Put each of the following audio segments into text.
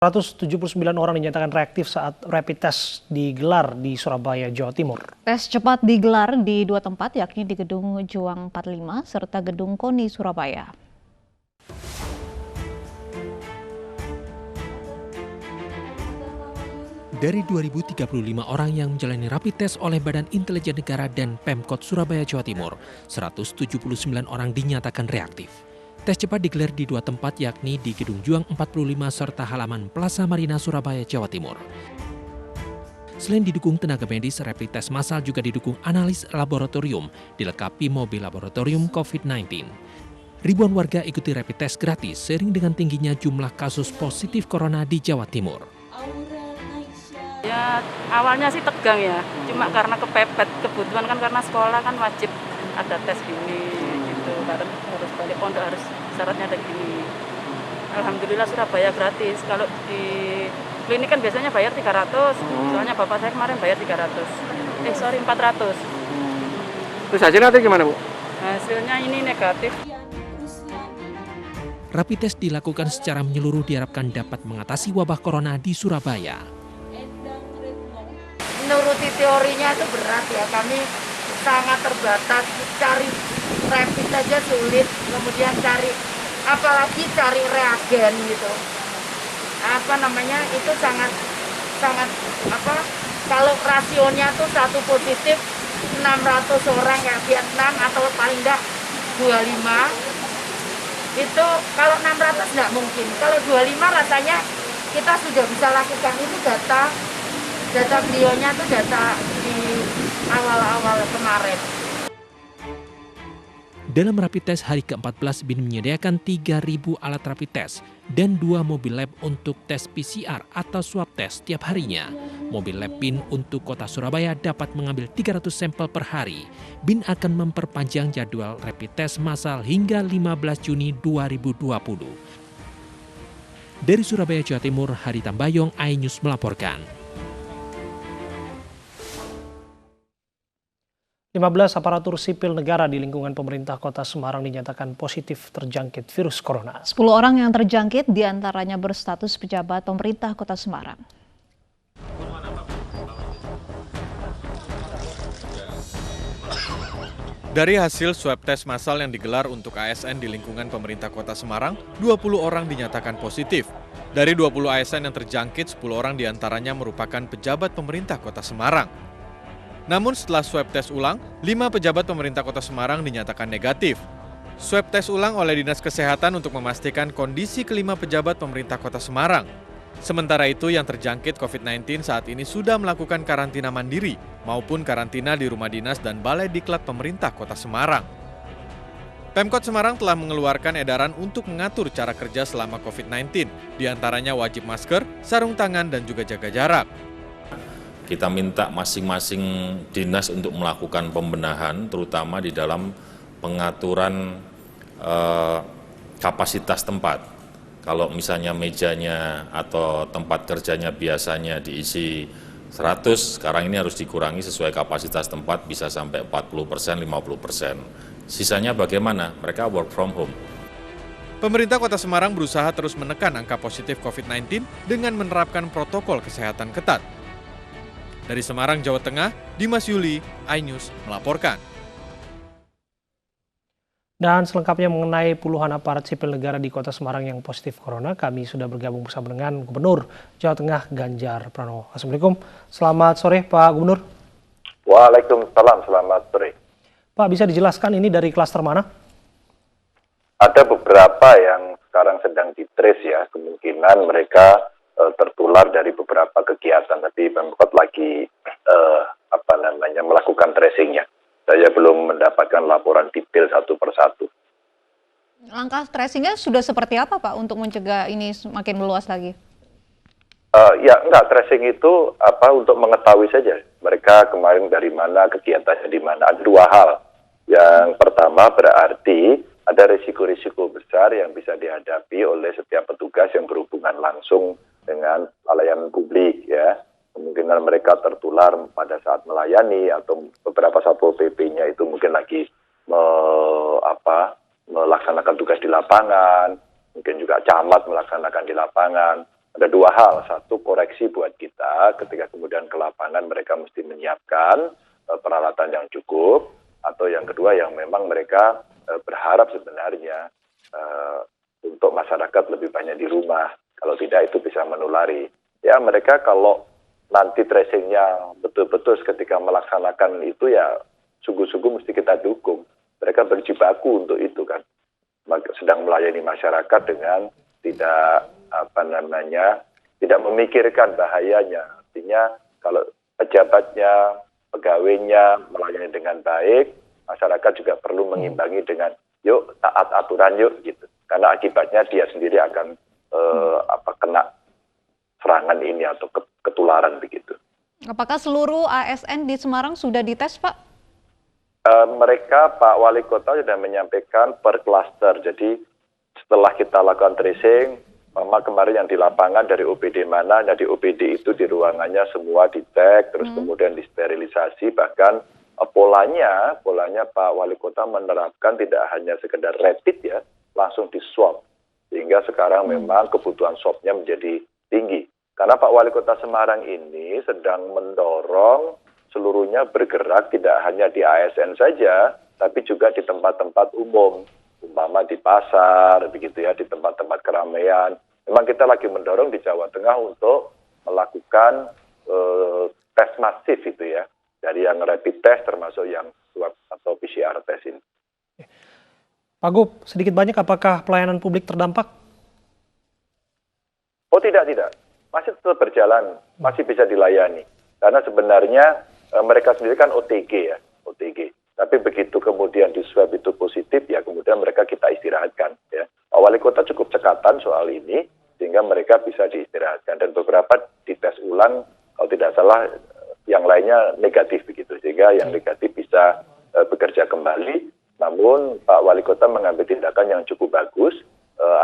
179 orang dinyatakan reaktif saat rapid test digelar di Surabaya, Jawa Timur. Tes cepat digelar di dua tempat, yakni di Gedung Juang 45 serta Gedung KONI Surabaya. Dari 2.035 orang yang menjalani rapid test oleh Badan Intelijen Negara dan Pemkot Surabaya, Jawa Timur, 179 orang dinyatakan reaktif. Tes cepat digelar di dua tempat, yakni di Gedung Juang 45 serta halaman Plaza Marina, Surabaya, Jawa Timur. Selain didukung tenaga medis, rapid test massal juga didukung analis laboratorium, dilengkapi mobil laboratorium COVID-19. Ribuan warga ikuti rapid test gratis seiring dengan tingginya jumlah kasus positif corona di Jawa Timur. Ya awalnya sih tegang ya, cuma karena kepepet kebutuhan kan, karena sekolah kan wajib ada tes gini gitu, karena harus balik pondok harus syaratnya ada gini. Alhamdulillah Surabaya gratis, kalau di klinik kan biasanya bayar 300, soalnya bapak saya kemarin bayar 400. Terus hasilnya nanti gimana, Bu? Hasilnya ini negatif. Rapid test dilakukan secara menyeluruh diharapkan dapat mengatasi wabah corona di Surabaya. Menuruti teorinya itu berat ya, kami sangat terbatas, cari rapid saja sulit, kemudian apalagi cari reagen gitu. Itu sangat kalau rasionya tuh satu positif 600 orang ya, Vietnam atau paling enggak 25. Itu kalau 600 enggak mungkin. Kalau 25 rasanya kita sudah bisa lakukan. Itu data beliaunya tuh data di awal-awal kemarin. Dalam rapid test hari ke-14, BIN menyediakan 3.000 alat rapid test dan 2 mobil lab untuk tes PCR atau swab test setiap harinya. Mobil lab BIN untuk kota Surabaya dapat mengambil 300 sampel per hari. BIN akan memperpanjang jadwal rapid test massal hingga 15 Juni 2020. Dari Surabaya, Jawa Timur, Hari Tambayong, iNews melaporkan. 15 aparatur sipil negara di lingkungan pemerintah Kota Semarang dinyatakan positif terjangkit virus corona. 10 orang yang terjangkit diantaranya berstatus pejabat pemerintah Kota Semarang. Dari hasil swab tes massal yang digelar untuk ASN di lingkungan pemerintah Kota Semarang, 20 orang dinyatakan positif. Dari 20 ASN yang terjangkit, 10 orang diantaranya merupakan pejabat pemerintah Kota Semarang. Namun setelah swab tes ulang, 5 pejabat pemerintah Kota Semarang dinyatakan negatif. Swab tes ulang oleh Dinas Kesehatan untuk memastikan kondisi kelima pejabat pemerintah Kota Semarang. Sementara itu yang terjangkit COVID-19 saat ini sudah melakukan karantina mandiri maupun karantina di rumah dinas dan balai diklat pemerintah Kota Semarang. Pemkot Semarang telah mengeluarkan edaran untuk mengatur cara kerja selama COVID-19, diantaranya wajib masker, sarung tangan, dan juga jaga jarak. Kita minta masing-masing dinas untuk melakukan pembenahan, terutama di dalam pengaturan kapasitas tempat. Kalau misalnya mejanya atau tempat kerjanya biasanya diisi 100, sekarang ini harus dikurangi sesuai kapasitas tempat, bisa sampai 40%, 50%. Sisanya bagaimana? Mereka work from home. Pemerintah Kota Semarang berusaha terus menekan angka positif COVID-19 dengan menerapkan protokol kesehatan ketat. Dari Semarang, Jawa Tengah, Dimas Yuli, iNews melaporkan. Dan selengkapnya mengenai puluhan aparat sipil negara di Kota Semarang yang positif corona, kami sudah bergabung bersama dengan Gubernur Jawa Tengah Ganjar Pranowo. Assalamualaikum, selamat sore Pak Gubernur. Waalaikumsalam, selamat sore. Pak, bisa dijelaskan ini dari klaster mana? Ada beberapa yang sekarang sedang ditrace ya, kemungkinan mereka tertular dari beberapa kegiatan, tapi Pemkot lagi melakukan tracingnya. Saya belum mendapatkan laporan detail satu persatu. Langkah tracingnya sudah seperti apa Pak untuk mencegah ini semakin meluas lagi? Tracing itu untuk mengetahui saja mereka kemarin dari mana, kegiatannya di mana. Ada dua hal. Yang pertama berarti ada risiko-risiko besar yang bisa dihadapi oleh setiap petugas yang berhubungan langsung dengan pelayanan publik ya. Kemungkinan mereka tertular pada saat melayani atau beberapa Satpol PP-nya itu mungkin lagi melaksanakan tugas di lapangan, mungkin juga camat melaksanakan di lapangan. ada dua hal. Satu, koreksi buat kita ketika kemudian ke lapangan mereka mesti menyiapkan peralatan yang cukup, atau yang kedua yang memang mereka berharap sebenarnya untuk masyarakat lebih banyak di rumah. Kalau tidak itu bisa menulari. Ya mereka kalau nanti tracingnya betul-betul ketika melaksanakan itu ya sungguh-sungguh mesti kita dukung. Mereka berjibaku untuk itu kan. Sedang melayani masyarakat dengan tidak tidak memikirkan bahayanya. Artinya kalau pejabatnya, pegawainya melayani dengan baik, masyarakat juga perlu mengimbangi dengan yuk taat aturan yuk gitu. Karena akibatnya dia sendiri akan kena serangan ini atau ketularan begitu. Apakah seluruh ASN di Semarang sudah dites, Pak? Mereka, Pak Wali Kota sudah menyampaikan per klaster. Jadi setelah kita lakukan tracing, kemarin yang di lapangan dari OPD mana, nah di OPD itu di ruangannya semua dicek, terus kemudian disterilisasi, bahkan polanya Pak Wali Kota menerapkan tidak hanya sekedar rapid ya, langsung di swab. Sehingga sekarang memang kebutuhan swabnya menjadi tinggi. Karena Pak Wali Kota Semarang ini sedang mendorong seluruhnya bergerak tidak hanya di ASN saja, tapi juga di tempat-tempat umum, umpama di pasar, begitu ya, di tempat-tempat keramaian. Memang kita lagi mendorong di Jawa Tengah untuk melakukan tes masif itu ya, dari yang rapid test termasuk yang swab atau PCR test ini. Pak Gub, sedikit banyak apakah pelayanan publik terdampak? Oh tidak. Masih tetap berjalan, masih bisa dilayani. Karena sebenarnya mereka sendiri kan OTG ya, OTG. Tapi begitu kemudian di swab itu positif, ya kemudian mereka kita istirahatkan. Ya. Pak Wali Kota cukup cekatan soal ini, sehingga mereka bisa diistirahatkan. Dan beberapa dites ulang, kalau tidak salah yang lainnya negatif begitu. Sehingga yang negatif bisa bekerja kembali. Namun Pak Wali Kota mengambil tindakan yang cukup bagus,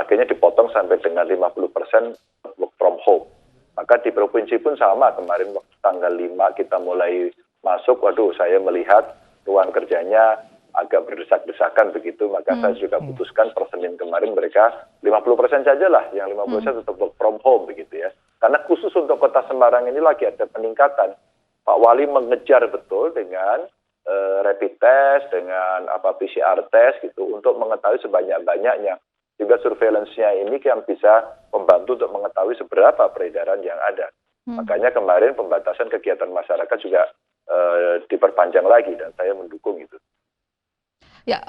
akhirnya dipotong sampai dengan 50% work from home. Maka di provinsi pun sama, kemarin waktu tanggal 5 kita mulai masuk, waduh saya melihat ruang kerjanya agak berdesak-desakan begitu, maka saya juga putuskan per Senin kemarin mereka 50% saja lah, yang 50% tetap work from home begitu ya. Karena khusus untuk Kota Semarang ini lagi ada peningkatan. Pak Wali mengejar betul dengan rapid test, dengan PCR test gitu, untuk mengetahui sebanyak-banyaknya. Juga surveillance-nya ini yang bisa membantu untuk mengetahui seberapa peredaran yang ada. Makanya kemarin pembatasan kegiatan masyarakat juga diperpanjang lagi dan saya mendukung itu. Ya,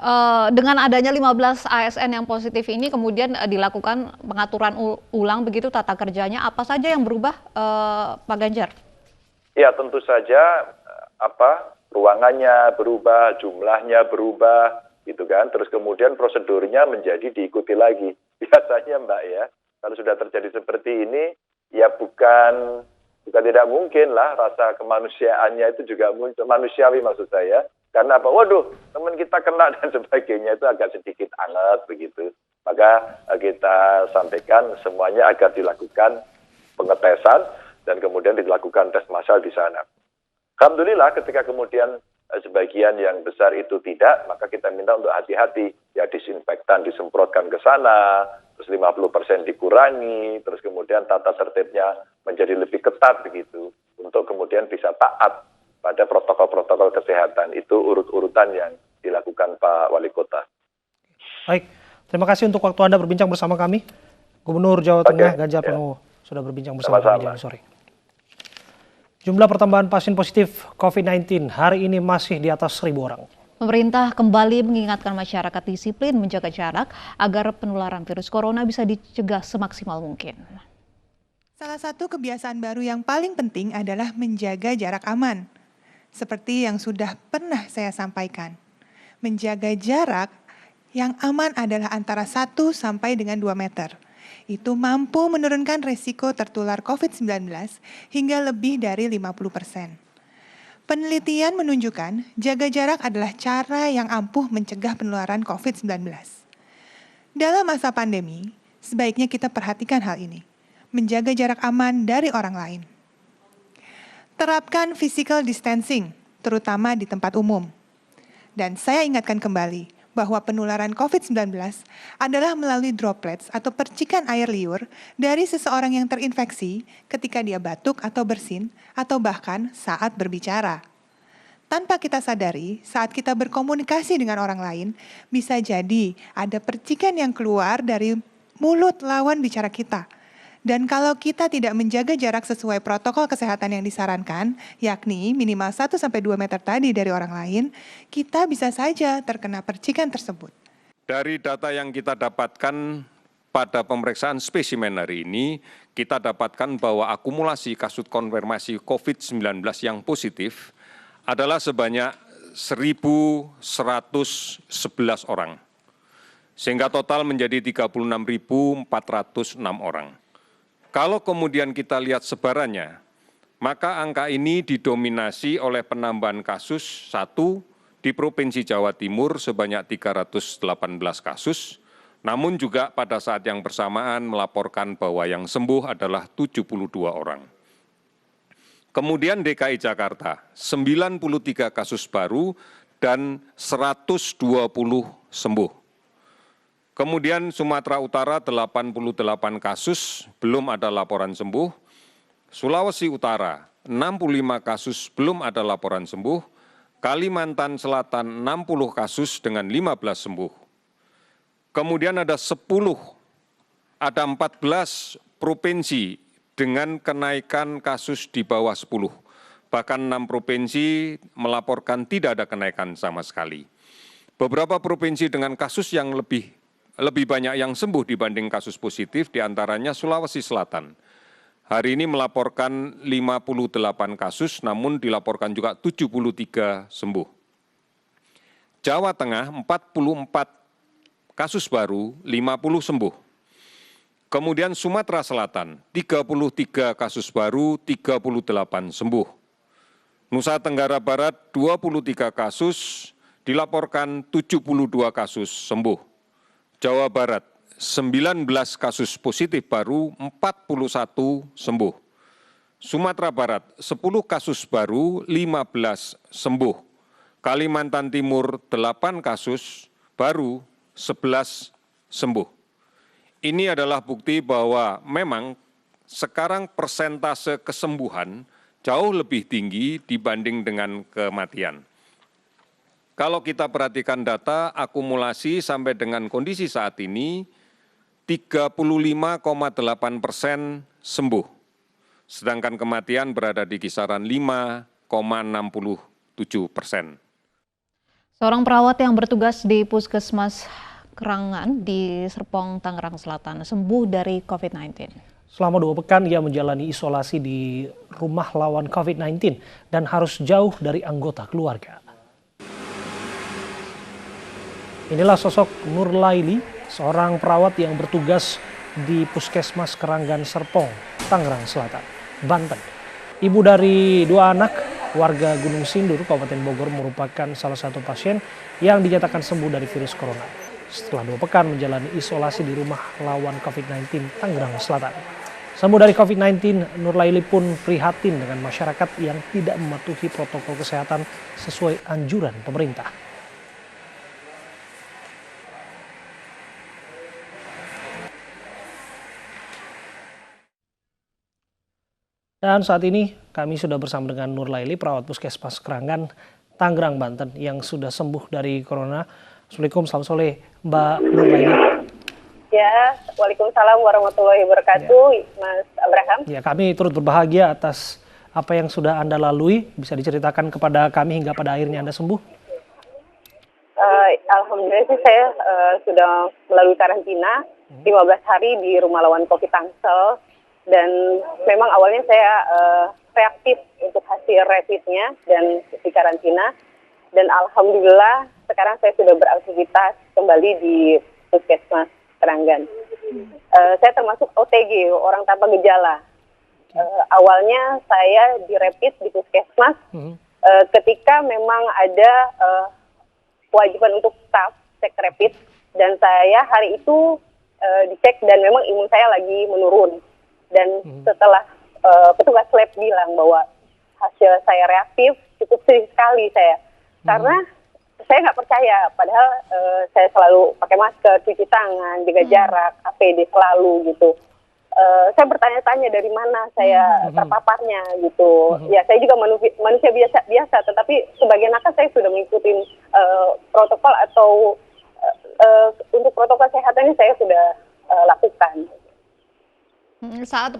dengan adanya 15 ASN yang positif ini kemudian dilakukan pengaturan ulang begitu tata kerjanya, apa saja yang berubah, Pak Ganjar? Ya, tentu saja ruangannya berubah, jumlahnya berubah, gitu kan. Terus kemudian prosedurnya menjadi diikuti lagi. Biasanya Mbak ya, kalau sudah terjadi seperti ini, ya bukan tidak mungkin lah rasa kemanusiaannya itu juga muncul, manusiawi maksud saya. Karena apa? Waduh, teman kita kena dan sebagainya itu agak sedikit anget begitu. Maka kita sampaikan semuanya agar dilakukan pengetesan dan kemudian dilakukan tes massal di sana. Alhamdulillah ketika kemudian sebagian yang besar itu tidak, maka kita minta untuk hati-hati. Ya disinfektan disemprotkan ke sana, terus 50% dikurangi, terus kemudian tata tertibnya menjadi lebih ketat begitu. Untuk kemudian bisa taat pada protokol-protokol kesehatan. Itu urut-urutan yang dilakukan Pak Wali Kota. Baik, terima kasih untuk waktu Anda berbincang bersama kami. Gubernur Jawa Tengah Ganjar Pranowo sudah berbincang bersama kami di sore. Jumlah pertambahan pasien positif COVID-19 hari ini masih di atas 1.000 orang. Pemerintah kembali mengingatkan masyarakat disiplin menjaga jarak agar penularan virus corona bisa dicegah semaksimal mungkin. Salah satu kebiasaan baru yang paling penting adalah menjaga jarak aman. Seperti yang sudah pernah saya sampaikan. Menjaga jarak yang aman adalah antara 1 sampai dengan 2 meter. Itu mampu menurunkan risiko tertular COVID-19 hingga lebih dari 50%. Penelitian menunjukkan jaga jarak adalah cara yang ampuh mencegah penularan COVID-19. Dalam masa pandemi, sebaiknya kita perhatikan hal ini. Menjaga jarak aman dari orang lain. Terapkan physical distancing, terutama di tempat umum. Dan saya ingatkan kembali bahwa penularan COVID-19 adalah melalui droplets atau percikan air liur dari seseorang yang terinfeksi ketika dia batuk atau bersin atau bahkan saat berbicara. Tanpa kita sadari, saat kita berkomunikasi dengan orang lain, bisa jadi ada percikan yang keluar dari mulut lawan bicara kita. Dan kalau kita tidak menjaga jarak sesuai protokol kesehatan yang disarankan, yakni minimal 1-2 meter tadi dari orang lain, kita bisa saja terkena percikan tersebut. Dari data yang kita dapatkan pada pemeriksaan spesimen hari ini, kita dapatkan bahwa akumulasi kasus konfirmasi COVID-19 yang positif adalah sebanyak 1.111 orang, sehingga total menjadi 36.406 orang. Kalau kemudian kita lihat sebarannya, maka angka ini didominasi oleh penambahan kasus 1 di Provinsi Jawa Timur sebanyak 318 kasus, namun juga pada saat yang bersamaan melaporkan bahwa yang sembuh adalah 72 orang. Kemudian DKI Jakarta, 93 kasus baru dan 120 sembuh. Kemudian Sumatera Utara 88 kasus, belum ada laporan sembuh. Sulawesi Utara 65 kasus, belum ada laporan sembuh. Kalimantan Selatan 60 kasus dengan 15 sembuh. Kemudian ada 14 provinsi dengan kenaikan kasus di bawah 10. Bahkan 6 provinsi melaporkan tidak ada kenaikan sama sekali. Beberapa provinsi dengan kasus yang lebih banyak yang sembuh dibanding kasus positif, diantaranya Sulawesi Selatan. Hari ini melaporkan 58 kasus, namun dilaporkan juga 73 sembuh. Jawa Tengah 44 kasus baru, 50 sembuh. Kemudian Sumatera Selatan 33 kasus baru, 38 sembuh. Nusa Tenggara Barat 23 kasus, dilaporkan 72 kasus sembuh. Jawa Barat 19 kasus positif baru, 41 sembuh. Sumatera Barat 10 kasus baru, 15 sembuh. Kalimantan Timur 8 kasus baru, 11 sembuh. Ini adalah bukti bahwa memang sekarang persentase kesembuhan jauh lebih tinggi dibanding dengan kematian. Kalau kita perhatikan data akumulasi sampai dengan kondisi saat ini, 35,8% sembuh, sedangkan kematian berada di kisaran 5,67%. Seorang perawat yang bertugas di Puskesmas Kerangan di Serpong, Tangerang Selatan, sembuh dari COVID-19. Selama 2 pekan ia menjalani isolasi di rumah lawan COVID-19 dan harus jauh dari anggota keluarga. Inilah sosok Nur Laili, seorang perawat yang bertugas di Puskesmas Keranggan Serpong, Tangerang Selatan, Banten. Ibu dari 2 anak, warga Gunung Sindur, Kabupaten Bogor, merupakan salah satu pasien yang dinyatakan sembuh dari virus corona. Setelah 2 pekan menjalani isolasi di rumah lawan COVID-19, Tangerang Selatan. Sembuh dari COVID-19, Nur Laili pun prihatin dengan masyarakat yang tidak mematuhi protokol kesehatan sesuai anjuran pemerintah. Dan saat ini kami sudah bersama dengan Nur Laili, perawat Puskesmas Keranggan, Tangerang, Banten, yang sudah sembuh dari corona. Assalamualaikum, selamat sore Mbak Nur Laili. Ya, waalaikumsalam warahmatullahi wabarakatuh, Mas Abraham. Ya, kami turut berbahagia atas apa yang sudah Anda lalui. Bisa diceritakan kepada kami hingga pada akhirnya Anda sembuh? Alhamdulillah sih saya sudah melalui karantina 15 hari di rumah lawan COVID Tangsel. Dan memang awalnya saya reaktif untuk hasil rapidnya dan di karantina. Dan alhamdulillah sekarang saya sudah beraktivitas kembali di Puskesmas Keranggan. Saya termasuk OTG, orang tanpa gejala. Awalnya saya dirapid di Puskesmas ketika memang ada kewajiban untuk staff cek rapid. Dan saya hari itu dicek dan memang imun saya lagi menurun. Dan setelah petugas lab bilang bahwa hasil saya reaktif, cukup sedih sekali saya. Karena saya nggak percaya, padahal saya selalu pakai masker, cuci tangan, jaga jarak, APD selalu gitu. Saya bertanya-tanya dari mana saya terpaparnya gitu. Ya saya juga manusia biasa, tetapi sebagai nakes saya sudah mengikuti protokol atau untuk protokol kesehatan ini saya sudah lakukan. Saat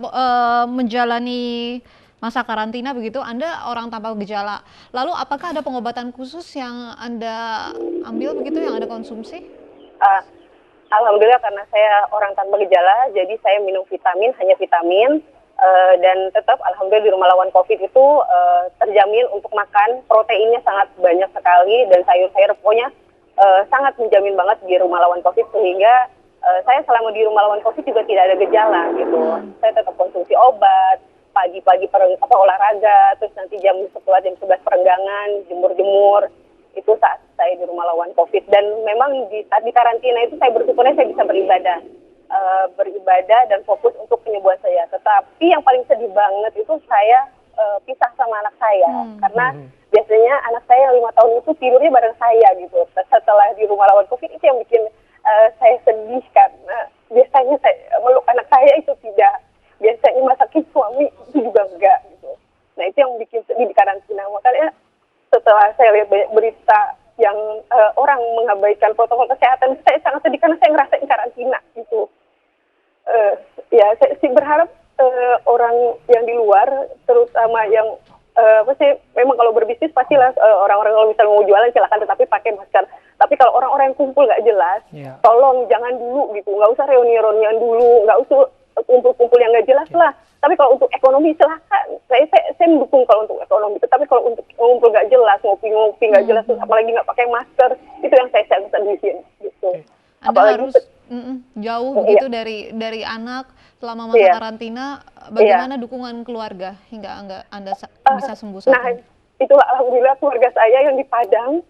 menjalani masa karantina begitu, Anda orang tanpa gejala. Lalu apakah ada pengobatan khusus yang Anda ambil begitu, yang Anda konsumsi? Alhamdulillah karena saya orang tanpa gejala, jadi saya minum vitamin, hanya vitamin. Dan tetap alhamdulillah di rumah lawan COVID itu terjamin untuk makan, proteinnya sangat banyak sekali, dan sayur-sayur pokoknya sangat menjamin banget di rumah lawan COVID, sehingga saya selama di rumah lawan COVID juga tidak ada gejala gitu. Saya tetap konsumsi obat, pagi-pagi olahraga, terus nanti jam 10 jam 11 perenggangan, jemur-jemur. Itu saat saya di rumah lawan COVID. Dan memang di saat di karantina itu saya bersyukurnya saya bisa beribadah dan fokus untuk penyembuhan saya. Tetapi yang paling sedih banget itu saya pisah sama anak saya. Karena biasanya anak saya yang 5 tahun itu tidurnya bareng saya gitu. Setelah di rumah lawan COVID itu yang bikin saya sedih, karena biasanya saya meluk anak saya itu tidak. Biasanya masakin suami itu juga enggak gitu. Nah itu yang bikin sedih di karantina. Makanya setelah saya lihat banyak berita yang orang mengabaikan protokol kesehatan, saya sangat sedih karena saya ngerasain karantina gitu. Ya saya sih berharap orang yang di luar, terutama yang memang kalau berbisnis pastilah orang-orang kalau misalnya mau jualan silakan, tetapi pakai masker. Tapi kalau orang-orang yang kumpul nggak jelas, tolong jangan dulu gitu, nggak usah reuni-reunian dulu, nggak usah kumpul-kumpul yang nggak jelas lah. Tapi kalau untuk ekonomi silahkan, saya mendukung kalau untuk ekonomi. Tapi kalau untuk ngumpul nggak jelas, ngopi-ngopi nggak jelas, apalagi nggak pakai masker, itu yang saya sedihin gitu. Anda apalagi harus jauh begitu dari anak selama masa karantina. Bagaimana dukungan keluarga hingga Anda bisa sembuh saat ini? Itu alhamdulillah keluarga saya yang di Padang,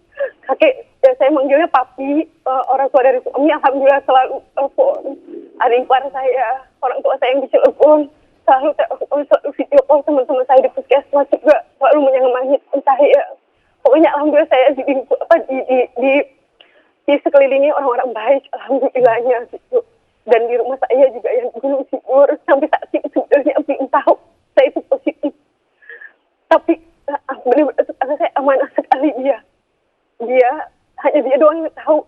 kakek saya manggilnya papi, orang tua dari suami alhamdulillah selalu telepon. Adik ipar saya, orang tua saya yang di Cilegon, selalu video call, teman-teman saya di puskesmas juga selalu menyemangati saya. Pokoknya alhamdulillah saya di sekelilingi orang-orang baik, alhamdulillahnya gitu. Dan di rumah saya juga yang Gunung Sindur sampai saat ini sebenarnya belum tahu saya itu positif. Tapi benar-benar saya amanah sekali dia. Hanya dia doang yang tahu,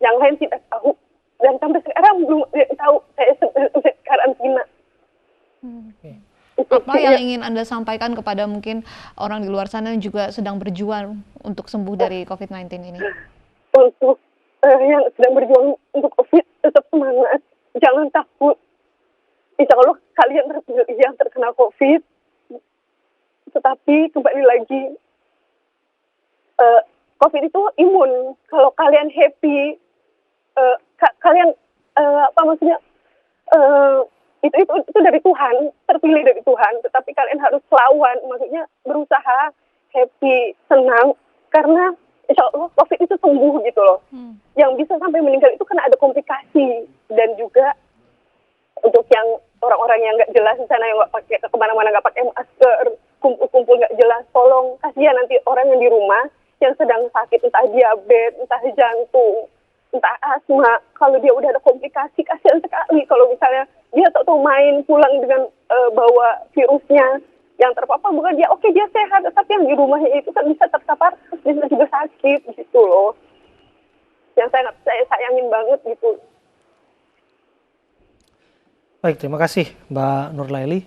yang lain tidak tahu. Dan sampai sekarang belum tahu saya sebenarnya karantina. Apa yang ingin Anda sampaikan kepada mungkin orang di luar sana yang juga sedang berjuang untuk sembuh dari COVID-19 ini? Untuk yang sedang berjuang untuk COVID, tetap semangat, jangan takut. Insya Allah kalian terpilih yang terkena COVID, tetapi kembali lagi, COVID itu imun. Kalau kalian happy, kalian itu dari Tuhan, terpilih dari Tuhan. Tetapi kalian harus lawan, maksudnya berusaha happy, senang, karena insya Allah COVID itu sembuh gitu loh. Yang bisa sampai meninggal itu karena ada komplikasi. Dan juga untuk yang orang-orang yang nggak jelas di sana, yang nggak pakai kemana-mana, nggak pakai masker, kumpul-kumpul nggak jelas, tolong kasihan nanti orang yang di rumah yang sedang sakit, entah diabetes, entah jantung, entah asma. Kalau dia udah ada komplikasi, kasihan sekali. Kalau misalnya dia tahu main pulang dengan bawa virusnya, yang terpapar bukan dia, oke dia sehat, tapi yang di rumahnya itu kan bisa terpapar, bisa juga sakit gitu loh. Yang saya sayangin banget gitu. Baik, terima kasih Mbak Nurlaili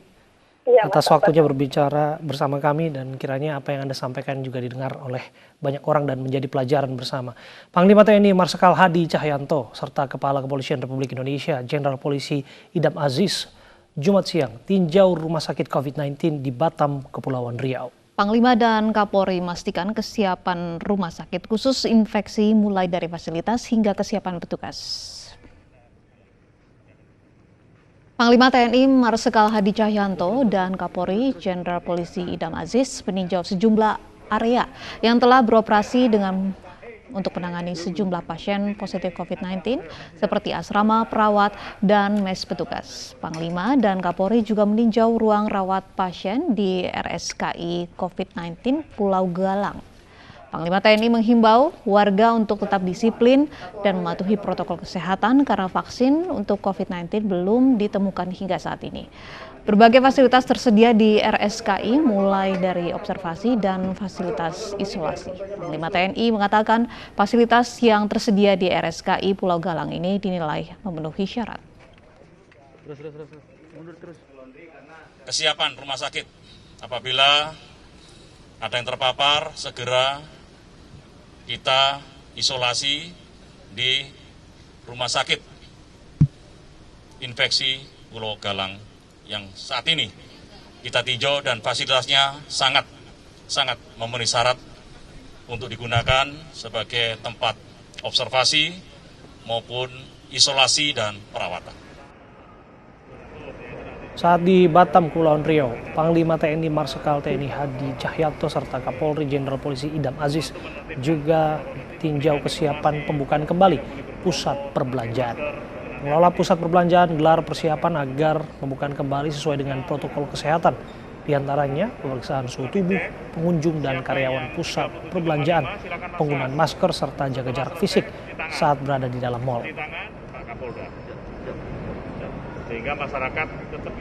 atas waktunya berbicara bersama kami, dan kiranya apa yang Anda sampaikan juga didengar oleh banyak orang dan menjadi pelajaran bersama. Panglima TNI Marsikal Hadi Cahyanto serta Kepala Kepolisian Republik Indonesia Jenderal Polisi Idam Aziz Jumat siang tinjau rumah sakit COVID-19 di Batam, Kepulauan Riau. Panglima dan Kapolri memastikan kesiapan rumah sakit khusus infeksi mulai dari fasilitas hingga kesiapan petugas. Panglima TNI Marsikal Hadi Cahyanto dan Kapolri Jenderal Polisi Idam Aziz meninjau sejumlah area yang telah beroperasi untuk menangani sejumlah pasien positif COVID-19 seperti asrama, perawat, dan mes petugas. Panglima dan Kapolri juga meninjau ruang rawat pasien di RSKI COVID-19 Pulau Galang. Panglima TNI menghimbau warga untuk tetap disiplin dan mematuhi protokol kesehatan karena vaksin untuk COVID-19 belum ditemukan hingga saat ini. Berbagai fasilitas tersedia di RSKI mulai dari observasi dan fasilitas isolasi. Panglima TNI mengatakan fasilitas yang tersedia di RSKI Pulau Galang ini dinilai memenuhi syarat. Kesiapan rumah sakit apabila ada yang terpapar segera kita isolasi di rumah sakit infeksi Pulau Galang yang saat ini kita tinjau dan fasilitasnya sangat memenuhi syarat untuk digunakan sebagai tempat observasi maupun isolasi dan perawatan. Saat di Batam, Kepulauan Riau, Panglima TNI Marsikal TNI Hadi Cahyanto serta Kapolri Jenderal Polisi Idam Aziz juga tinjau kesiapan pembukaan kembali pusat perbelanjaan. Pengelola pusat perbelanjaan gelar persiapan agar pembukaan kembali sesuai dengan protokol kesehatan. Di antaranya pemeriksaan suhu tubuh pengunjung dan karyawan pusat perbelanjaan, penggunaan masker serta jaga jarak fisik saat berada di dalam mal. Sehingga masyarakat tetap